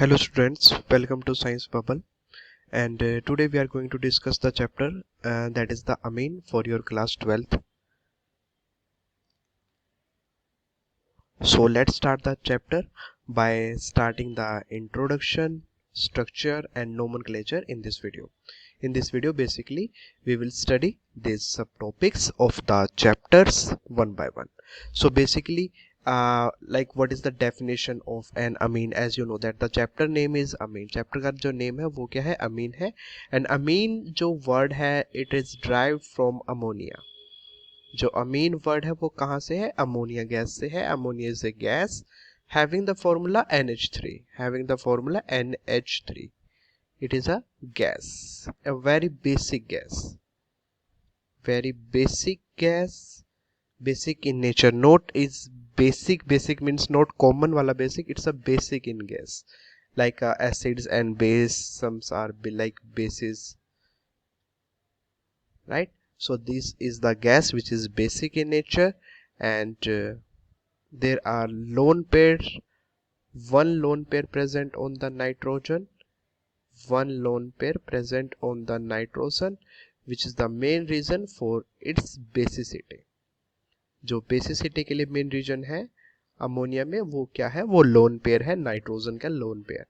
Hello students, welcome to Science Bubble, and today we are going to discuss the chapter that is the amine for your class 12th. So let's start the chapter by starting the introduction, structure and nomenclature in this video. In this video basically we will study these subtopics of the chapters one by one. So basically like what is the definition of an amine, as you know that the chapter name is amine. Chapter का जो name है वो क्या है, अमीन है. And अमीन जो word है it is derived from ammonia. जो अमीन वर्ड है वो कहाँ से है, अमोनिया गैस से है. Ammonia is a gas having the formula NH3, having the formula NH3. It is a gas, a very basic gas, very basic gas, basic in nature. Not is basic, basic means not common wala basic, it's a basic in gas, like acids and base, some are like bases, right? So this is the gas which is basic in nature, and there are lone pair, one lone pair present on the nitrogen, one lone pair present on the nitrogen, which is the main reason for its basicity. जो basicity के लिए main reason है ammonia में वो क्या है, वो lone pair है, नाइट्रोजन का लोन पेयर.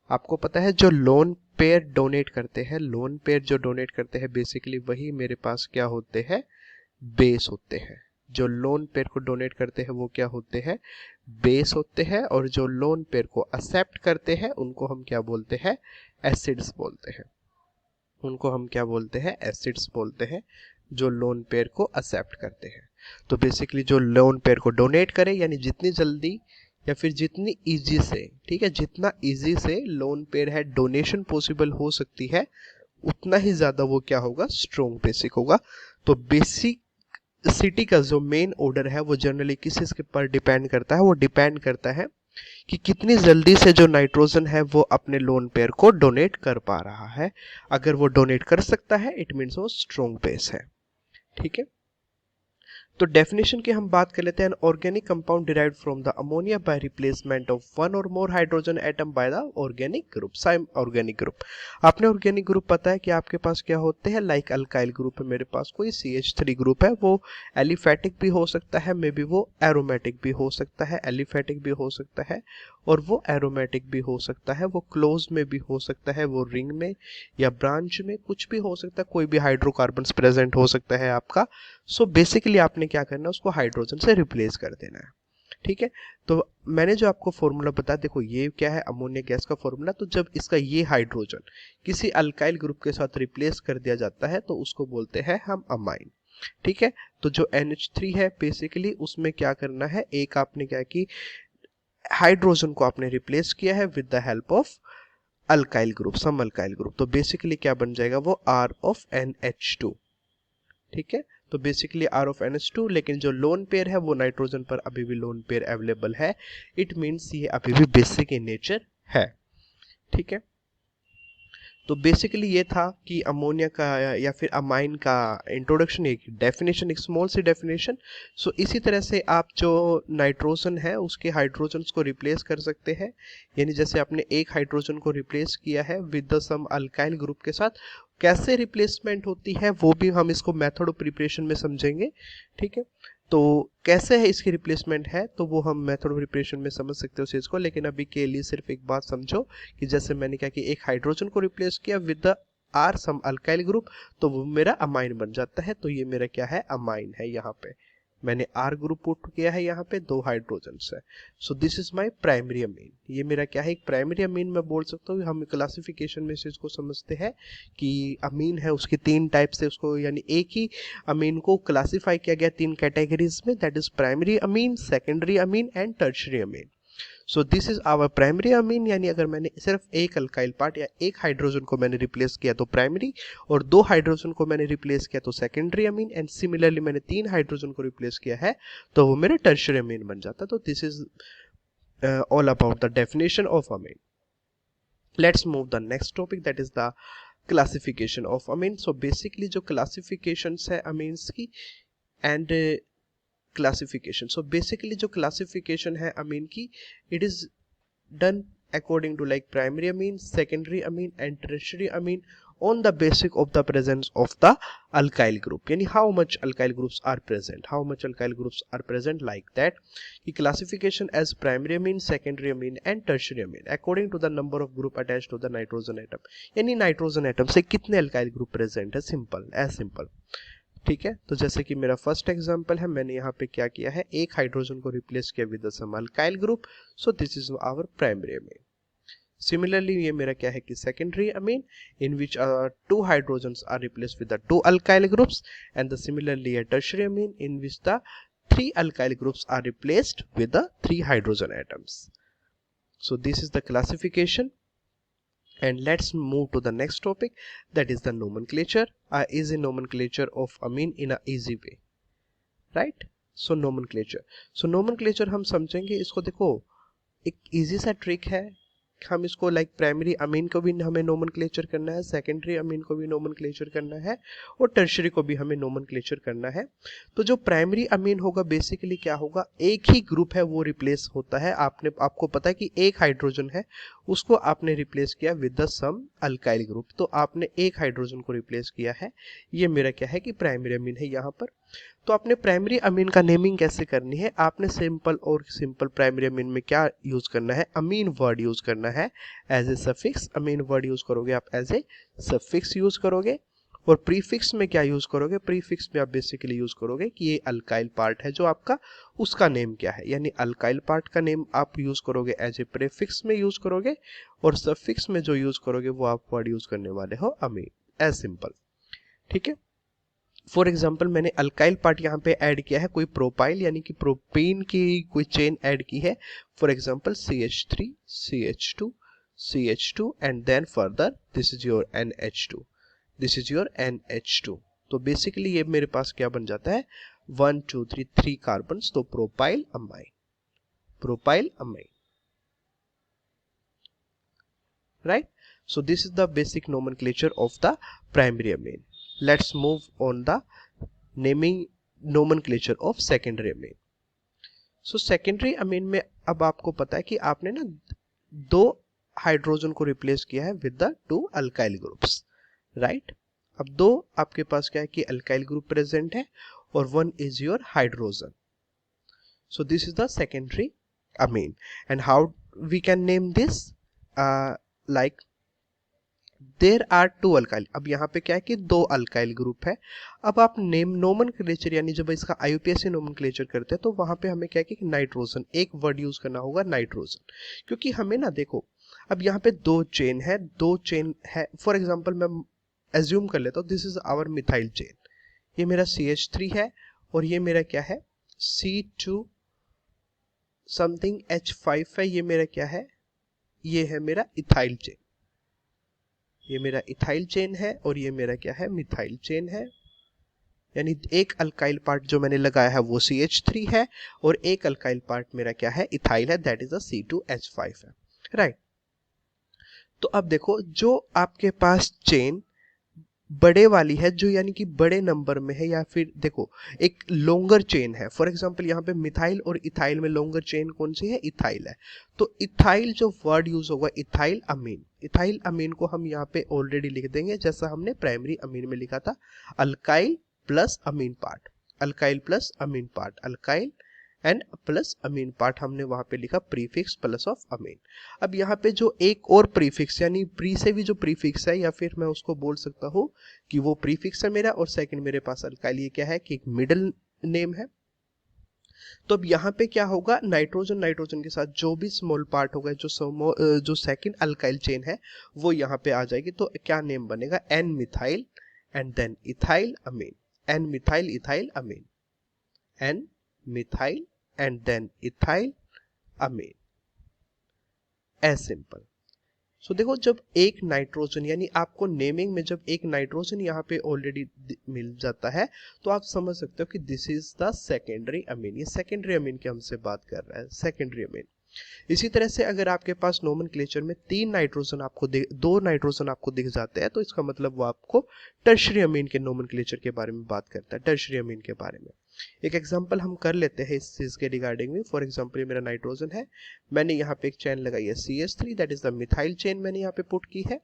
आपको पता है जो लोन पेयर डोनेट करते हैं, लोन पेयर जो डोनेट करते हैं बेसिकली वही मेरे पास क्या होते हैं, बेस होते हैं. जो लोन पेयर को डोनेट करते हैं वो क्या होते हैं, बेस होते हैं. और जो लोन पेयर को एक्सेप्ट करते हैं उनको हम क्या बोलते हैं, एसिड्स बोलते हैं. उनको हम क्या बोलते हैं, एसिड्स बोलते हैं, जो लोन पेयर को एक्सेप्ट करते हैं. तो बेसिकली जो लोन पेयर को डोनेट करे, यानी जितनी जल्दी या फिर जितनी इजी से, ठीक है, जितना इजी से लोन पेयर है डोनेशन पॉसिबल हो सकती है उतना ही ज्यादा वो क्या होगा, स्ट्रॉन्ग बेसिक होगा. तो बेसिक सिटी का जो मेन ऑर्डर है वो जनरली किस के पर डिपेंड करता है, वो डिपेंड करता है कि कितनी जल्दी से जो नाइट्रोजन है वो अपने लोन पेयर को डोनेट कर पा रहा है. अगर वो डोनेट कर सकता है इट मीन्स वो स्ट्रॉन्ग बेस है. ठीक है, तो डेफिनेशन की हम बात कर लेते हैं. Organic compound derived from the ammonia by replacement of one or more hydrogen atom by the organic group. साइम ऑर्गेनिक ग्रुप, आपने ऑर्गेनिक ग्रुप पता है कि आपके पास क्या होते हैं, लाइक अल्काइल ग्रुप है मेरे पास, कोई CH3 ग्रुप है, वो एलिफेटिक भी हो सकता है, मे बी वो एरोमेटिक भी हो सकता है, एलिफेटिक भी हो सकता है और वो एरोमेटिक भी हो सकता है, वो क्लोज में भी हो सकता है, वो रिंग में या ब्रांच में कुछ भी हो सकता है, कोई भी हाइड्रोकार्बन प्रेजेंट हो सकता है आपका. सो बेसिकली आपने क्या करना है, उसको हाइड्रोजन से रिप्लेस कर देना है. ठीक है, तो मैंने जो आपको फॉर्मूला बताया, देखो ये क्या है, अमोनिया गैस का फॉर्मूला. तो जब इसका ये हाइड्रोजन किसी अल्काइल ग्रुप के साथ रिप्लेस कर दिया जाता है तो उसको बोलते हैं हम अमाइन. ठीक है, तो जो NH3 है बेसिकली उसमें क्या करना है, एक आपने क्या कि हाइड्रोजन को आपने रिप्लेस किया है with the help of alkyl group, some alkyl group. तो बेसिकली क्या बन जाएगा, वो R of NH2. ठीक है, तो बेसिकली R of NH2, लेकिन जो लोन पेयर है वो नाइट्रोजन पर अभी भी लोन पेयर अवेलेबल है. इट मींस ये अभी भी बेसिक इन नेचर है. ठीक है, तो बेसिकली ये था कि अमोनिया का या फिर अमाइन का इंट्रोडक्शन, एक डेफिनेशन, एक स्मॉल सी डेफिनेशन. सो इसी तरह से आप जो नाइट्रोजन है उसके हाइड्रोजन्स को रिप्लेस कर सकते हैं. यानी जैसे आपने एक हाइड्रोजन को रिप्लेस किया है with the some alkyl group के साथ, कैसे रिप्लेसमेंट होती है वो भी हम इसको मेथड ऑफ प्रिपरेशन में समझेंगे. ठीक है, तो कैसे है इसकी रिप्लेसमेंट है तो वो हम मेथड ऑफ प्रिपरेशन में समझ सकते हो उस चीज़ को. लेकिन अभी के लिए सिर्फ एक बात समझो कि जैसे मैंने कहा कि एक हाइड्रोजन को रिप्लेस किया with the R some alkyl group तो वो मेरा अमाइन बन जाता है. तो ये मेरा क्या है, अमाइन है. यहाँ पे मैंने आर ग्रुप पुट किया है, यहाँ पे दो हाइड्रोजन है. सो this is my primary amine. ये मेरा क्या है, एक प्राइमरी अमीन मैं बोल सकता हूँ. हम क्लासिफिकेशन में से इसको समझते हैं कि अमीन है उसकी तीन टाइप से, उसको यानी एक ही अमीन को क्लासिफाई किया गया तीन कैटेगरीज में, that is primary amine, secondary amine and tertiary amine. So this is our primary amine. यानी अगर मैंने सिर्फ एक अल्काइल पार्ट या एक हाइड्रोजन को मैंने रिप्लेस किया तो प्राइमरी, और दो हाइड्रोजन को मैंने रिप्लेस किया तो सेकेंडरी अमीन, एंड सिमिलरली मैंने तीन हाइड्रोजन को रिप्लेस किया है तो वो मेरे टर्शरी अमीन बन जाता. तो this is all about the definition of amine. Let's move the next topic, that is the classification of amine. So basically जो classifications है amines की and classification. So basically जो classification है amine की, it is done according to like primary amine, secondary amine and tertiary amine on the basis of the presence of the alkyl group. Yani how much alkyl groups are present, like that. The classification as primary amine, secondary amine and tertiary amine according to the number of group attached to the nitrogen atom. यानी nitrogen atom से कितने alkyl group present है, simple as simple. ठीक है, तो जैसे कि मेरा फर्स्ट एग्जांपल है, मैंने यहाँ पे क्या किया है, एक हाइड्रोजन को रिप्लेस किया with some alkyl group, so this is our primary amine. Similarly ये मेरा क्या है कि secondary amine in which two hydrogens are replaced with the two alkyl groups, and the similarly tertiary amine in which the three alkyl groups are replaced with the 3 hydrogen atoms. So this is the classification, and let's move to the next topic, that is the nomenclature. Easy nomenclature of amine in a easy way, right? So nomenclature हम समझेंगे इसको. देखो एक easy सा trick है, हम इसको like primary amine को भी हमें नोमेनक्लेचर करना है, सेकेंडरी अमीन को भी नोमेनक्लेचर करना है और टर्शियरी को भी हमें नोमेनक्लेचर करना है. तो जो प्राइमरी अमीन होगा बेसिकली क्या होगा, एक ही ग्रुप है वो रिप्लेस होता है. आपको पता है कि एक हाइड्रोजन है, उसको आपने रिप्लेस किया with the some alkyl group, तो आपने एक हाइड्रोजन को रिप्लेस किया है. ये मेरा क्या है कि प्राइमरी अमीन है यहाँ पर. तो आपने प्राइमरी अमीन का नेमिंग कैसे करनी है, आपने सिंपल प्राइमरी अमीन में क्या यूज करना है, अमीन वर्ड यूज करना है as a suffix. Amine word use करोगे आप एज ए सफिक्स यूज करोगे. और प्रीफिक्स में क्या यूज करोगे, प्रीफिक्स में आप बेसिकली यूज करोगे कि ये अल्काइल पार्ट है जो आपका, उसका नेम क्या है, यानी अल्काइल पार्ट का नेम आप यूज करोगे एज ए प्रीफिक्स में यूज करोगे, और सफिक्स में जो यूज करोगे वो आप वर्ड यूज करने वाले हो अमीन, एज सिंपल. ठीक है, फॉर एग्जाम्पल मैंने अल्काइल पार्ट यहाँ पे ऐड किया है, कोई प्रोपाइल यानी कि प्रोपेन की कोई चेन ऐड की है, for example CH3 CH2 CH2 and then further this is your NH2, this is your NH2. तो बेसिकली ये मेरे पास क्या बन जाता है, 1 2 3 कार्बन, तो propyl amine, right. So this is the basic nomenclature of the primary amine. Let's move on the naming nomenclature of secondary amine. So secondary amine में अब आपको पता है कि आपने ना 2 हाइड्रोजन को रिप्लेस किया है with the 2 alkyl groups, right. अब 2 आपके पास क्या है कि अल्काइल ग्रुप प्रेजेंट है और 1 is your hydrogen. So this is the secondary amine, and how we can name this, like there are 2 alkyl. अब यहाँ पे क्या है कि 2 अल्काइल ग्रुप है. अब आप नोमेनक्लेचर यानी जब इसका IUPAC नोमेनक्लेचर करते हैं तो वहां पे हमें क्या है कि नाइट्रोजन, एक वर्ड यूज करना होगा नाइट्रोजन, क्योंकि हमें ना देखो अब यहाँ पे 2 चेन है. फॉर एग्जाम्पल मैं एज्यूम कर लेता हूँ this is our methyl chain, ये मेरा CH3 है और ये मेरा क्या है C2 समथिंग H5 है, ये मेरा क्या है, ये है मेरा इथाइल चेन, ये मेरा इथाइल चेन है और ये मेरा क्या है, मिथाइल चेन है. यानी एक अल्काइल पार्ट जो मैंने लगाया है वो CH3 है और एक अल्काइल पार्ट मेरा क्या है, इथाइल है, दैट इज अ C2H5 है, राइट. तो अब देखो जो आपके पास चेन बड़े वाली है, जो यानी कि बड़े नंबर में है, या फिर देखो एक लॉन्गर चेन है, फॉर एग्जांपल यहाँ पे मिथाइल और इथाइल में लॉन्गर चेन कौन सी है, इथाइल है. तो इथाइल जो वर्ड यूज होगा इथाइल अमीन, इथाइल अमीन को हम यहाँ पे ऑलरेडी लिख देंगे जैसा हमने प्राइमरी अमीन में लिखा था, alkyl plus amine part, alkyl plus amine part, alkyl and plus amine part हमने वहां पे लिखा प्रीफिक्स प्लस ऑफ अमीन. अब यहाँ पे जो एक और प्रीफिक्स यानी प्री से भी जो प्रीफिक्स है, या फिर मैं उसको बोल सकता हूँ कि वो प्रीफिक्स है मेरा और सेकंड मेरे पास अल्काइल, ये क्या है कि एक मिडिल नेम है. तो अब यहाँ पे क्या होगा, नाइट्रोजन के साथ जो भी स्मॉल पार्ट होगा, जो सेकंड अल्काइल चेन है वो यहाँ पे आ जाएगी. तो क्या नेम बनेगा, N methyl and then ethyl amine, N methyl ethyl amine, N methyl and then ethyl amine, as simple. सो देखो जब एक नाइट्रोजन यानी आपको नेमिंग में जब एक नाइट्रोजन यहाँ पे ऑलरेडी मिल जाता है तो आप समझ सकते हो कि this is the secondary amine. ये सेकेंडरी अमीन की हमसे बात कर रहा है, सेकेंडरी अमीन. इसी तरह से अगर आपके पास नोमेनक्लेचर में 2 नाइट्रोजन आपको दिख जाते हैं तो इसका मतलब वो आपको टर्शियरी अमीन के नोमेनक्लेचर के बारे में बात करता है, टर्शियरी अमीन के बारे में. एक एग्जांपल हम कर लेते हैं इस चीज के रिगार्डिंग में। फॉर एग्जांपल ये मेरा नाइट्रोजन है, मैंने यहाँ पे एक चेन लगाई है CH3, that is the methyl chain मैंने यहाँ पे पुट की है।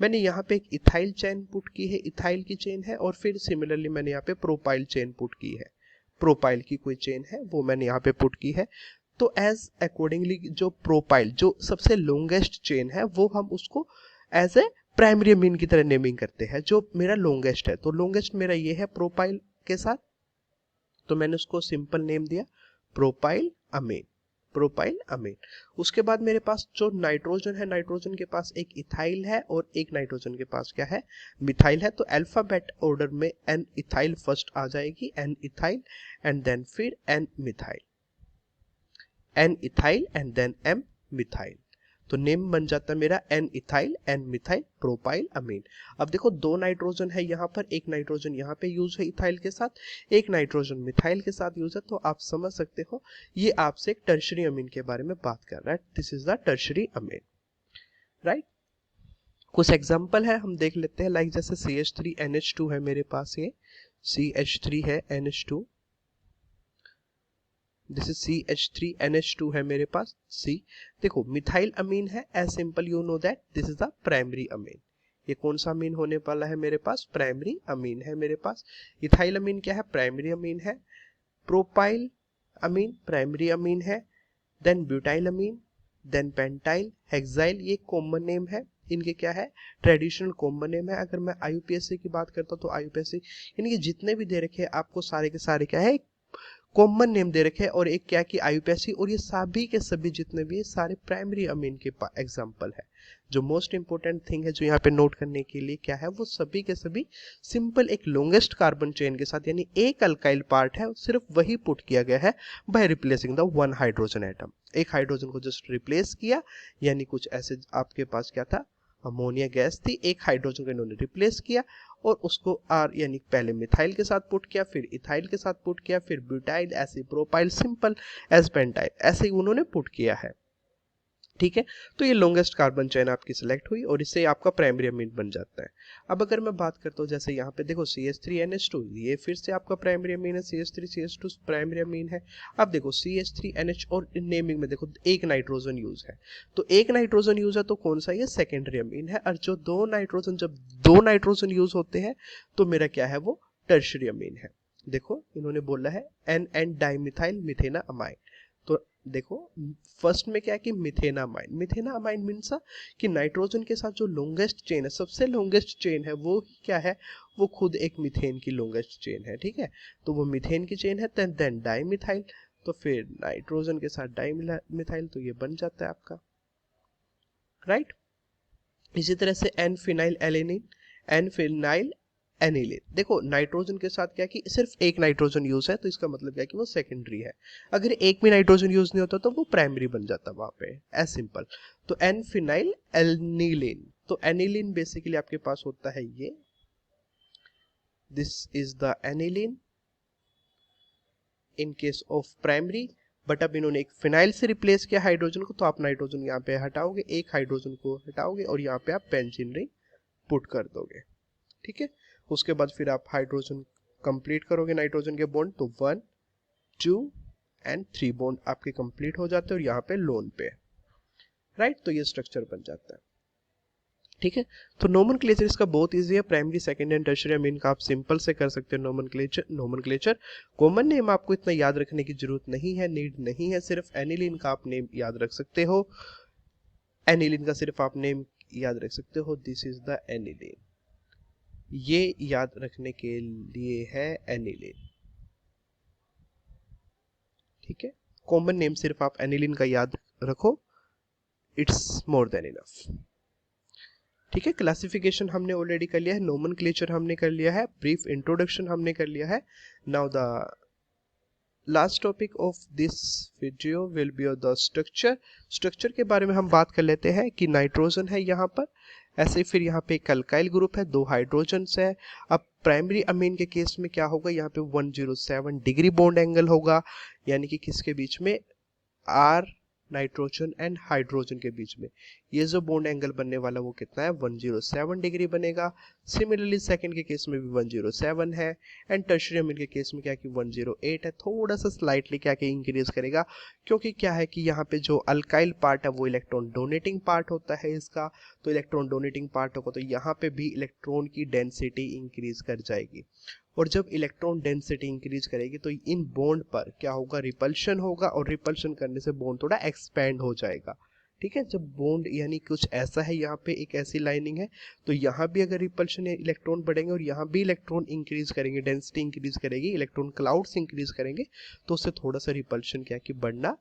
मैंने यहाँ पे एक इथाइल चेन पुट की है, इथाइल की चेन है, और फिर सिमिलरली मैंने यहाँ पे प्रोपाइल चेन पुट की है, प्रोपाइल की कोई चेन है वो मैंने यहाँ पे पुट की है। तो एज अकॉर्डिंगली जो प्रोपाइल जो सबसे लॉन्गेस्ट चेन है वो हम उसको एज ए प्राइमरी अमीन की तरह नेमिंग करते हैं, जो मेरा लॉन्गेस्ट है। तो लॉन्गेस्ट मेरा ये है प्रोपाइल के साथ, तो मैंने उसको सिंपल नेम दिया प्रोपाइल अमीन, प्रोपाइल अमीन। उसके बाद मेरे पास जो नाइट्रोजन है, नाइट्रोजन के पास एक इथाइल है और एक नाइट्रोजन के पास क्या है, मिथाइल है। तो अल्फाबेट ऑर्डर में एन इथाइल फर्स्ट आ जाएगी, एन इथाइल एंड देन फिर N methyl, N ethyl and then M methyl. तो नेम बन जाता है मेरा N ethyl N methyl propyl amine. अब देखो दो नाइट्रोजन है यहाँ पर, एक नाइट्रोजन यहाँ पे यूज है इथाइल के साथ, एक नाइट्रोजन मिथाइल के साथ यूज है। तो आप समझ सकते हो ये आपसे एक टर्शरी अमीन के बारे में बात कर रहा है, this is the tertiary Amin, right. कुछ एग्जाम्पल है हम देख लेते हैं, लाइक जैसे CH3NH2 है मेरे पास, ये CH3 है NH2, दिस इज CH3NH2 है मेरे पास C। देखो मिथाइल अमीन है, as simple you know that this is the primary amine. ये कौन सा अमीन होने वाला है मेरे पास, प्राइमरी अमीन है मेरे पास। इथाइल अमीन क्या है, प्राइमरी अमीन है। प्रोपाइल अमीन प्राइमरी अमीन है। देन ब्यूटाइल अमीन, देन पेंटाइल, हेक्साइल, ये कॉमन नेम है इनके, क्या है ट्रेडिशनल कॉमन नेम है। अगर मैं IUPAC की बात करता हूँ तो IUPAC इनके जितने भी दे रखे हैं आपको सारे के सारे क्या है कॉमन नेम दे रखे हैं, और एक क्या कि IUPAC, और ये सभी के सभी जितने भी सारे प्राइमरी अमीन के एग्जांपल है। जो मोस्ट इंपोर्टेंट थिंग है जो यहाँ पे नोट करने के लिए क्या है, वो सभी के सभी सिंपल एक लॉन्गेस्ट कार्बन चेन के साथ, यानी एक अल्काइल पार्ट है सिर्फ वही पुट किया गया है by replacing the one hydrogen atom. एक हाइड्रोजन को जस्ट रिप्लेस किया, यानी कुछ ऐसे आपके पास क्या था, अमोनिया गैस थी, एक हाइड्रोजन को इन्होंने रिप्लेस किया और उसको आर यानी पहले मिथाइल के साथ पुट किया, फिर इथाइल के साथ पुट किया, फिर ब्यूटाइल, ऐसे प्रोपाइल, सिंपल एज पेंटाइल, ऐसे ही उन्होंने पुट किया है, ठीक है। तो ये लॉन्गेस्ट कार्बन चेन आपकी सिलेक्ट हुई और इससे आपका प्राइमरी अमीन बन जाता है। अब अगर मैं बात करता हूँ जैसे यहाँ पे देखो CH3NH2, ये फिर से आपका प्राइमरी अमीन है, CH3CH2 प्राइमरी अमीन है। अब देखो CH3NH और नेमिंग में देखो एक नाइट्रोजन यूज है, तो एक नाइट्रोजन यूज है तो कौन सा, ये सेकेंडरी अमीन है। और जो दो नाइट्रोजन, जब दो नाइट्रोजन यूज होते हैं तो मेरा क्या है, वो टर्शरी अमीन है। देखो इन्होंने बोला है NN डाइमिथाइल मिथेना अमाइन, तो देखो फर्स्ट में क्या है कि मिथेनामाइन, मिथेनामाइन मीन्स कि नाइट्रोजन के साथ जो लॉन्गेस्ट चेन है, सबसे लॉन्गेस्ट चेन है, वो क्या है, वो खुद एक मीथेन की लॉन्गेस्ट चेन है, ठीक है। तो वो मीथेन की चेन है, देन डाइमिथाइल, तो फिर नाइट्रोजन के साथ डाइमिथाइल, तो ये बन जाता है आपका, राइट। इसी तरह से N phenyl alanine, N phenyl aniline, देखो नाइट्रोजन के साथ क्या कि सिर्फ एक नाइट्रोजन यूज है, तो इसका मतलब क्या कि वो सेकेंडरी है। अगर एक भी नाइट्रोजन यूज नहीं होता तो वो प्राइमरी बन जाता वहां पे, एज सिंपल। तो एन फिनाइल एनिलीन, तो एनिलीन बेसिकली आपके पास होता है ये, this is the aniline in case of primary. But अब इन्होंने एक फिनाइल से रिप्लेस किया हाइड्रोजन को, तो आप नाइट्रोजन यहाँ पे हटाओगे, एक हाइड्रोजन को हटाओगे और यहाँ पे आप बेंजीन रिंग पुट कर दोगे, ठीक है। उसके बाद फिर आप हाइड्रोजन कंप्लीट करोगे नाइट्रोजन के बॉन्ड, तो 1 2 एंड 3 बॉन्ड आपके कंप्लीट हो जाते हैं और यहाँ पे लोन पे, राइट। तो ये स्ट्रक्चर बन जाता है, ठीक है। तो नोमेनक्लेचर इसका बहुत इजी है, प्राइमरी सेकेंडरी एंड टर्शियरी अमीन का आप सिंपल से कर सकते हो नोमेनक्लेचर। कॉमन नेम आपको इतना याद रखने की जरूरत नहीं है, नीड नहीं है, सिर्फ एनिलीन का आप नेम याद रख सकते हो, एनिलीन का सिर्फ आप नेम याद रख सकते हो, दिस इज द एनिलीन, ये याद रखने के लिए है एनिलीन, ठीक है। कॉमन नेम सिर्फ आप एनिलीन का याद रखो, इट्स मोर देन इनफ, ठीक है। क्लासिफिकेशन हमने ऑलरेडी कर लिया है, नोमेनक्लेचर हमने कर लिया है, ब्रीफ इंट्रोडक्शन हमने कर लिया है। Now the last topic of this video will be the structure. Structure के बारे में हम बात कर लेते हैं कि नाइट्रोजन है यहाँ पर, ऐसे फिर यहाँ पे एक अल्काइल ग्रुप है, 2 हाइड्रोजन्स है। अब प्राइमरी अमीन के केस में क्या होगा, यहाँ पे 107 डिग्री बॉन्ड एंगल होगा, यानी कि किसके बीच में, आर नाइट्रोजन एंड हाइड्रोजन के बीच में। ये जो बॉन्ड एंगल बनने वाला वो कितना है 107 डिग्री बनेगा। सिमिलरली सेकंड के केस में भी 107 है एंड टर्शियरी अमीन के केस में क्या कि 108 है। थोड़ा सा स्लाइटली क्या कि इंक्रीज करेगा, क्योंकि क्या है कि यहाँ पे जो अल्काइल पार्ट है वो इलेक्ट्रॉन डोनेटिंग पार्ट होता है इसका, तो इलेक्ट्रॉन डोनेटिंग पार्ट होगा तो यहाँ पे भी इलेक्ट्रॉन की डेंसिटी इंक्रीज कर जाएगी। और जब इलेक्ट्रॉन डेंसिटी इंक्रीज करेगी तो इन बॉन्ड पर क्या होगा, रिपल्शन होगा, और रिपल्शन करने से बॉन्ड थोड़ा एक्सपेंड हो जाएगा। ठीक है, जब बॉन्ड यानी कुछ ऐसा है, यहाँ पे एक ऐसी लाइनिंग है, तो यहाँ भी अगर रिपल्शन इलेक्ट्रॉन बढ़ेंगे और यहाँ भी इलेक्ट्रॉन इंक्रीज करेंगे, डेंसिटी इंक्रीज करेगी, इलेक्ट्रॉन क्लाउड्स इंक्रीज करेंगे, तो उससे थोड़ा सा रिपल्शन क्या कि बढ़ना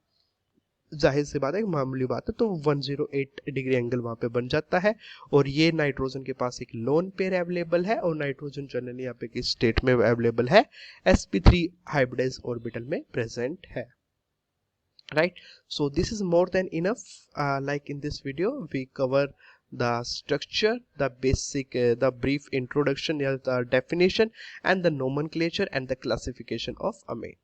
जाहिर सी बात है, मामूली बात है। तो 108 डिग्री एंगल वहां पे बन जाता है। और ये नाइट्रोजन के पास एक लोन पेयर अवेलेबल है, और नाइट्रोजन जनरली यहाँ पे किस स्टेट में अवेलेबल है, sp3 हाइब्रिडाइज ऑर्बिटल में प्रेजेंट है। Right, so this is more than enough. Like in this video we cover the structure, the basic the brief introduction, yeah, the definition and the nomenclature and the classification of amine.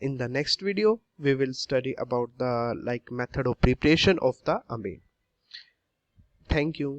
In the next video we will study about the method of preparation of the amine. Thank you.